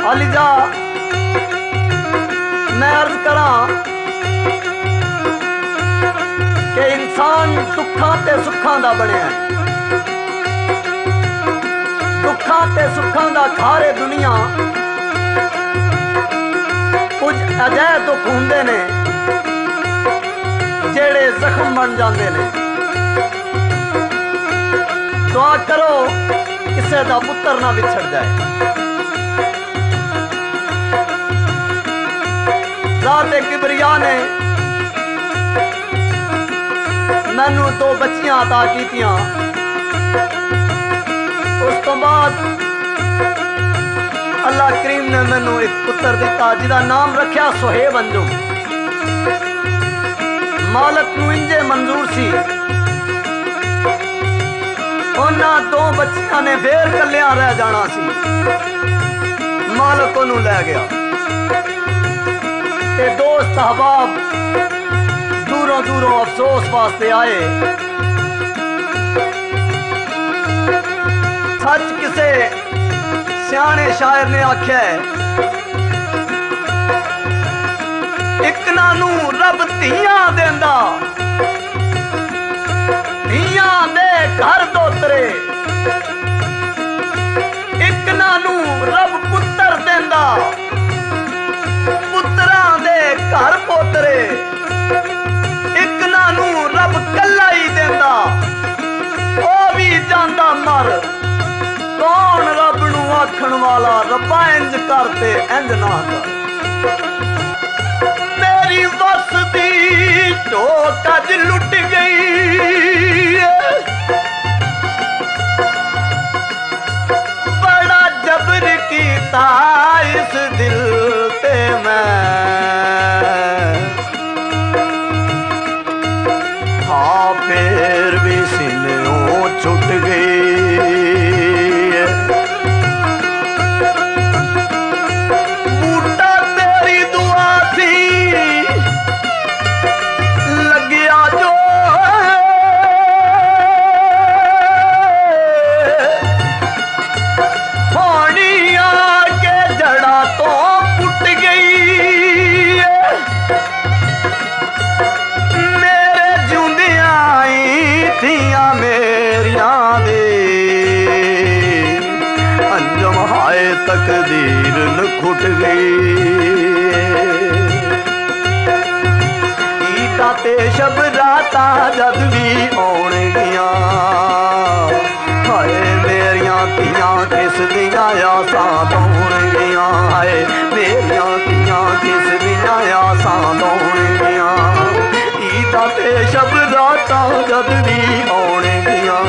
ELISA मैं अर्ज करा कि इंसान दुखा ते सुखा दा बनिया, दुखा ते सुखा दा खारे दुनिया कुछ अजै दुख हुंदे ने जेड़े जख्म बन जाते ने। दुआ करो किसी का पुत्र ना विछड़ जाए। ज़ात किबरिया ने मैनू 2 बच्चियां अता कीतियां। उस तो बाद अल्लाह करीम ने मैनू एक पुत्र दिता जिदा नाम रखा सुहेब अंजुम। मालक नू इंजे मंजूर सी, उन्हां 2 बच्चियां ने फिर कलियां रह जाना सी। मालक उन्हूं लै गया ते दोस्त अहबाब दूरों दूरों अफसोस वास्ते आए। सच किसे सियाने शायर ने आख्या है, इकना नू रब धीआं देंदा, धीआं दे घर दोतरे। इकना नू रब पुत्र देंदा, पुत्रां दे घर पोतरे। इकना नू रब कल्ला ही देंदा, ओ भी जांदा मर। कौन रब नू आखण वाला रब्बा इंज करते इंज ना कर। मेरी वस दी चोट अज लुट गई, बड़ा जबर कीता इस दिल ते मैं। हाँ फिर भी सीनों छुट गई। बूटा तेरी दुआ थी लगिया जो, पानी आके जड़ा तो पुट गई। मेरे जुंदियां आई थियां मेरियां दे, अंजम हाय तकदीर न खुट गई। ईदा ते शब राता जद भी आउणगियां, हाय मेरियां तियां किस दियां आसां दौणगियां। हाय मेरियां तियां किस दियां आसां दौणगियां। ईदा ते शब राता जद भी आउणगियां,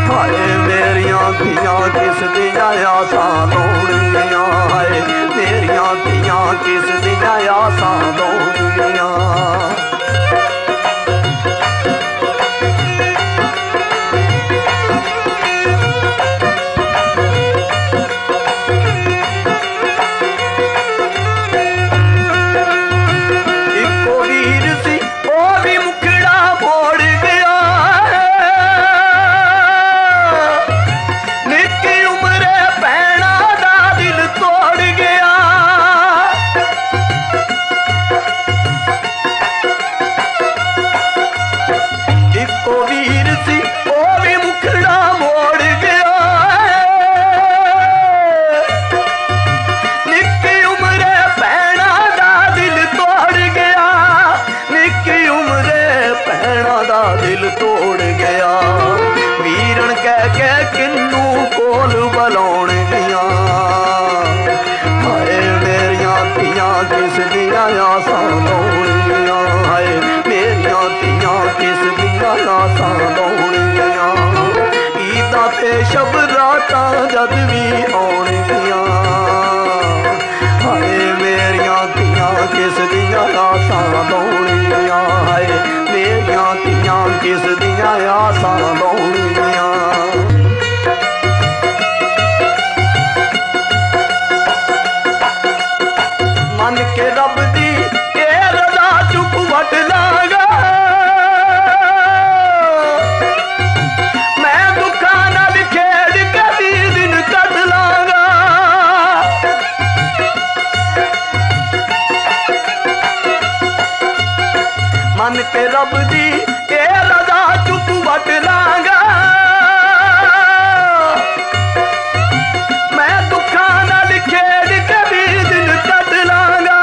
हाय मेरियां तियां किस दियां आसां दौणगियां। हाय मेरियां तियां किस दियां आसां दौणगियां। शब राता जद भी आउणगियां, हाय मेरियां तियां किस दियां आसां दौणगियां। हाय मेरियां तियां किस दियां आसां दौणगियां। मन के रब दी के रजा चुप वट लागा, मैं दुखा नाल खेड़ के 20 दिन कट लागा। रब दी ए रजा चुप वट लांगा मैं दुखां नाल खेड़ के भी दिन कट लांगा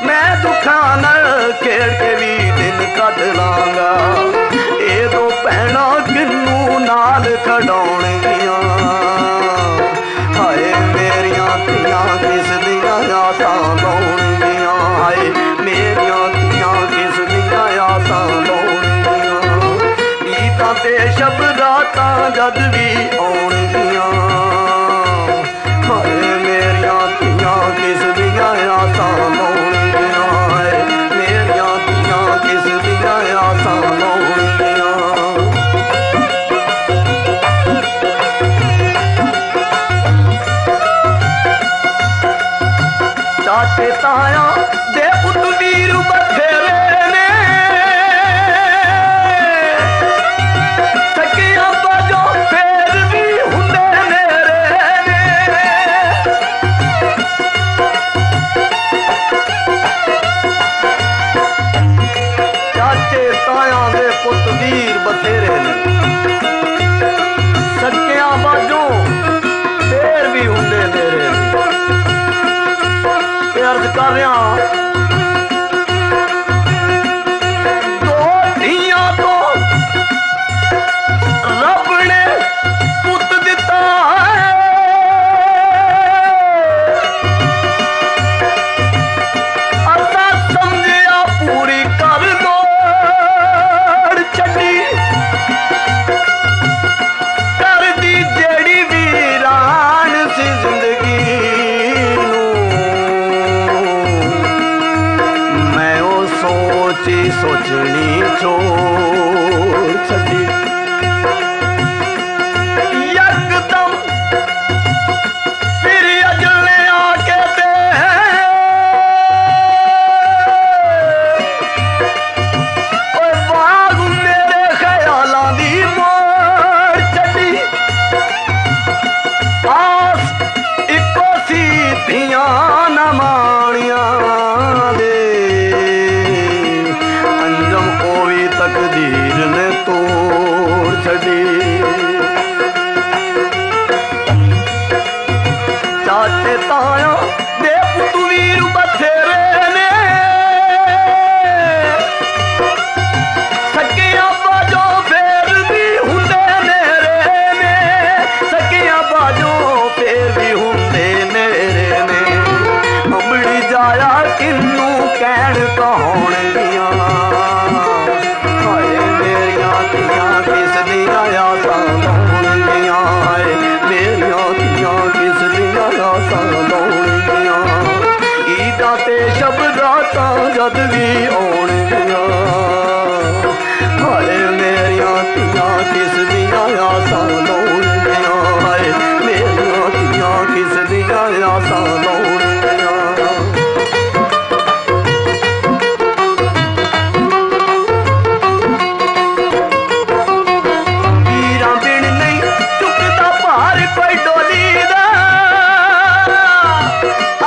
मैं दुखां नाल खेड़ के भी दिन कट लांगा ए दो भैणा किन्नू नाल खड़ाउणगियां हाय मेरियां धीआं किस दियां आसां लाउणगियां हाय मेरियां धीआं किस दियां आसां लाउणगियां ईदां ते शब रातां जद भी आउणगियां हाय मेरियां धीआं किस दियां आसां लाउणगियां हाय मेरियां धीआं किस दियां आसां लाउणगियां चाचे ताया दे पुत वीर बथेरे ने सकिया बाजो फेर भी हुंदे मेरे ने चाचे ताया दे पुत वीर बथेरे ने सकिया बाजो फेर भी हुंदे मेरे ने अर्ज कर रहा दो धियां तो रब ने पुत दिता है असा समझिया पूरी कर दौड़ छड़ी कर दी जेड़ी वीरान सी जिंदगी सोचनी छोड़ छड़ी यकदम फिर अजले आके दे ओए बाग मेरे ख्यालां दी मोड़ छड़ी आस इको सी धियां न माणियां तकदीर ने तोड़ छड़ी चाचे ताया दे पुत वीर बथेरे ने सकिया बाजो फेर भी हुंदे मेरे ने सकिया बाजो फेर भी हुंदे मेरे ने अमड़ी जाया किन्नू कहण कहाउणगियां किस दियां आसां लाउणगियां हाय मेरियां धीआं किस दियां आसां लाउणगियां ईदां ते शब रातां जद भी आउणगियां हाय मेरियां धीआं किस दियां आसां लाउणगियां हाय मेरियां धीआं किस दियां आसां लाउणगियां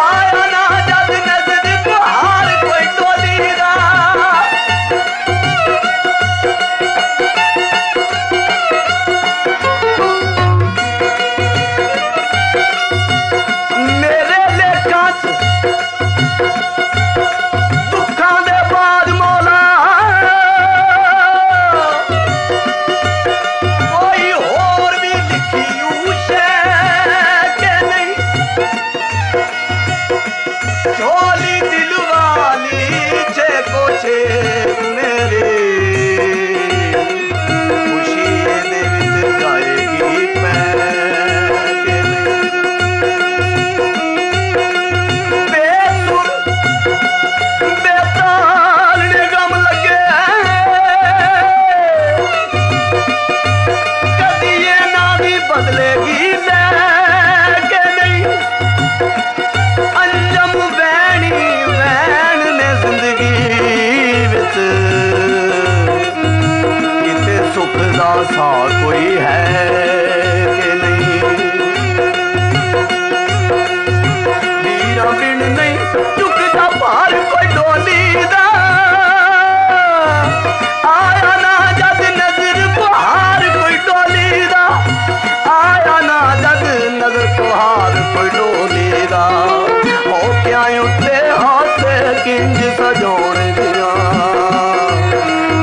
आया ना जद नजर तुहार कोई डोली दा हार कोई डोली दा हो क्या उत्ते हाथ किंज सजोण दिया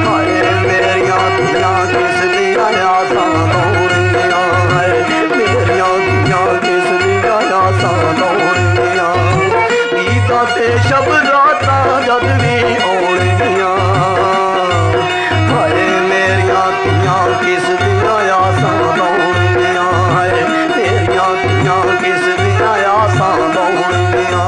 हाय मेरिया दिया किस दिया आसां दौड़िया हाय मेरिया दिया किस दिया आसां दौड़िया गीतां ते शब्द रातां जद भी आउणगियां हाय मेरिया दिया किस दिया आसां दौड़िया हाय मेरिया दिया किस दिया आसां दौड़िया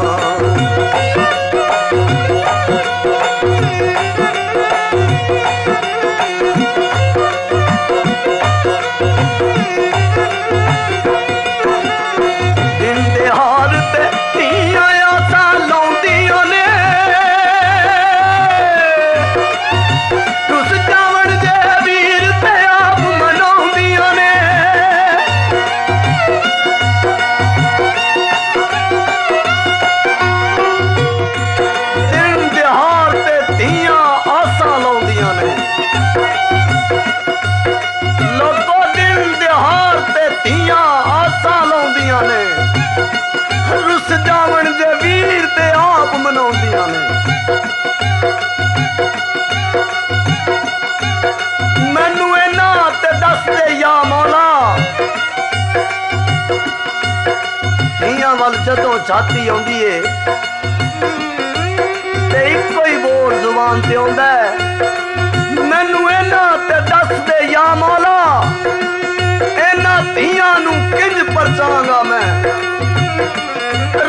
रुस जावण दे वीर ते आप मनाउंदियां ने मैनू इना ते दस दे या मौला धीआं वल जदों छाती आउंदी है ते इक्को ही बोल जुबान ते आउंदा है मैनू इना ते दस दे या मौला इना धीआं नू किंज परचांगा मैं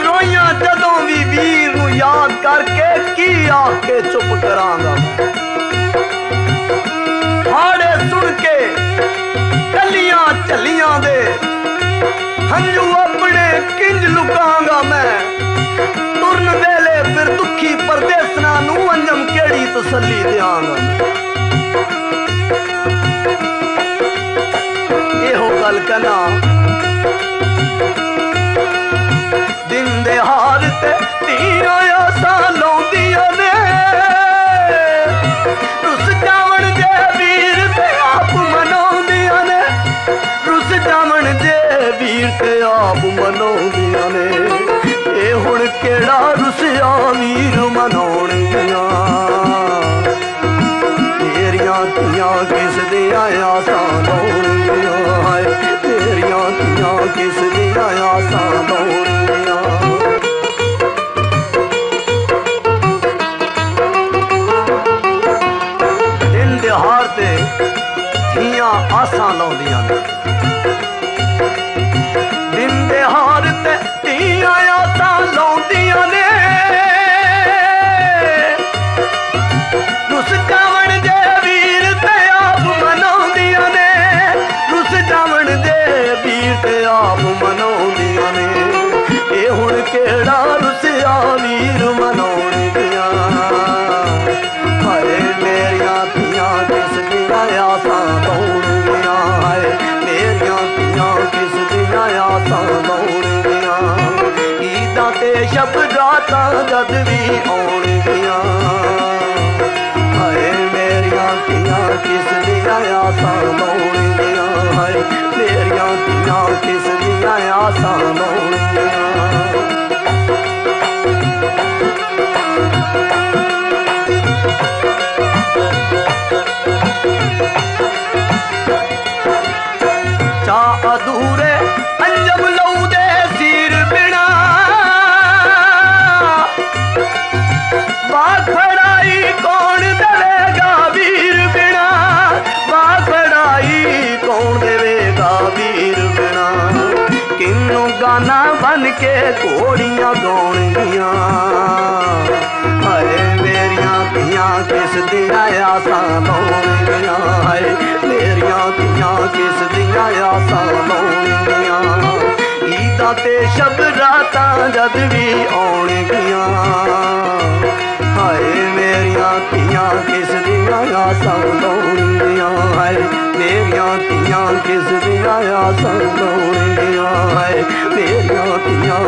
रोइयां जदों भी वीर नू याद करके की आके चुप करांगा हाड़े सुन के टलियां झलियां दे हंजू अपने किंज लुकांगा मैं तुरन वेले फिर दुखी परदेसना नू अंजम केड़ी तसल्ली देआंगा एहो गल कना दिन दिहाड़ ते धीआं आसां लाउंदियां ने रुस जावण दे वीर ते आप मनाउंदियां ने रुस जावण दे वीर ते आप मनाउंदियां ने ए हुण केड़ा रुसिया वीर मनाउणगियां तेरियां धीआं किस दियां आसां लाउणगियां हाय तेरियां धीआं किस दियां आसां लाउणगियां दिन दिहाड़ ते धीआं आसां लाउंदियां ने दिन दिहाड़ ते धीआं आसां लाउंदियां ने रुस जावण दे वीर ते आप मनाउंदियां ने रुस जावण दे वीर ते आप मनाउंदियां ने ए हुण केड़ा रुसिया वीर मनाउणगियां हाय मेरिया धीआं किस दियां आसां लाउणगियां हाय मेरिया धीआं किस दियां आसां लाउणगियां गीतां ते शब्द रातां जद भी आउणगियां हाय मेरिया धीआं किस दियां आसां लाउणगियां हाय मेरिया धीआं किस दियां आसां लाउणगियां चा अधूरे अंजम लऊ दे सिर बिना बाग फड़ाई कौन देवेगा वीर बिना बाग फड़ाई कौन देवेगा वीर बिना किन्नू गाना बन के घोड़ियां गाउणगियां हाय मेरिया धीआं किस दियां आसां लाउणगियां हाय मेरिया धीआं किस दियां आसां लाउणगियां गीतां ते शब्द रातां जद भी आउणगियां हाय मेरिया धीआं किस दियां आसां लाउणगियां हाय मेरिया धीआं किस दियां आसां लाउणगियां हाय मेरिया धीआं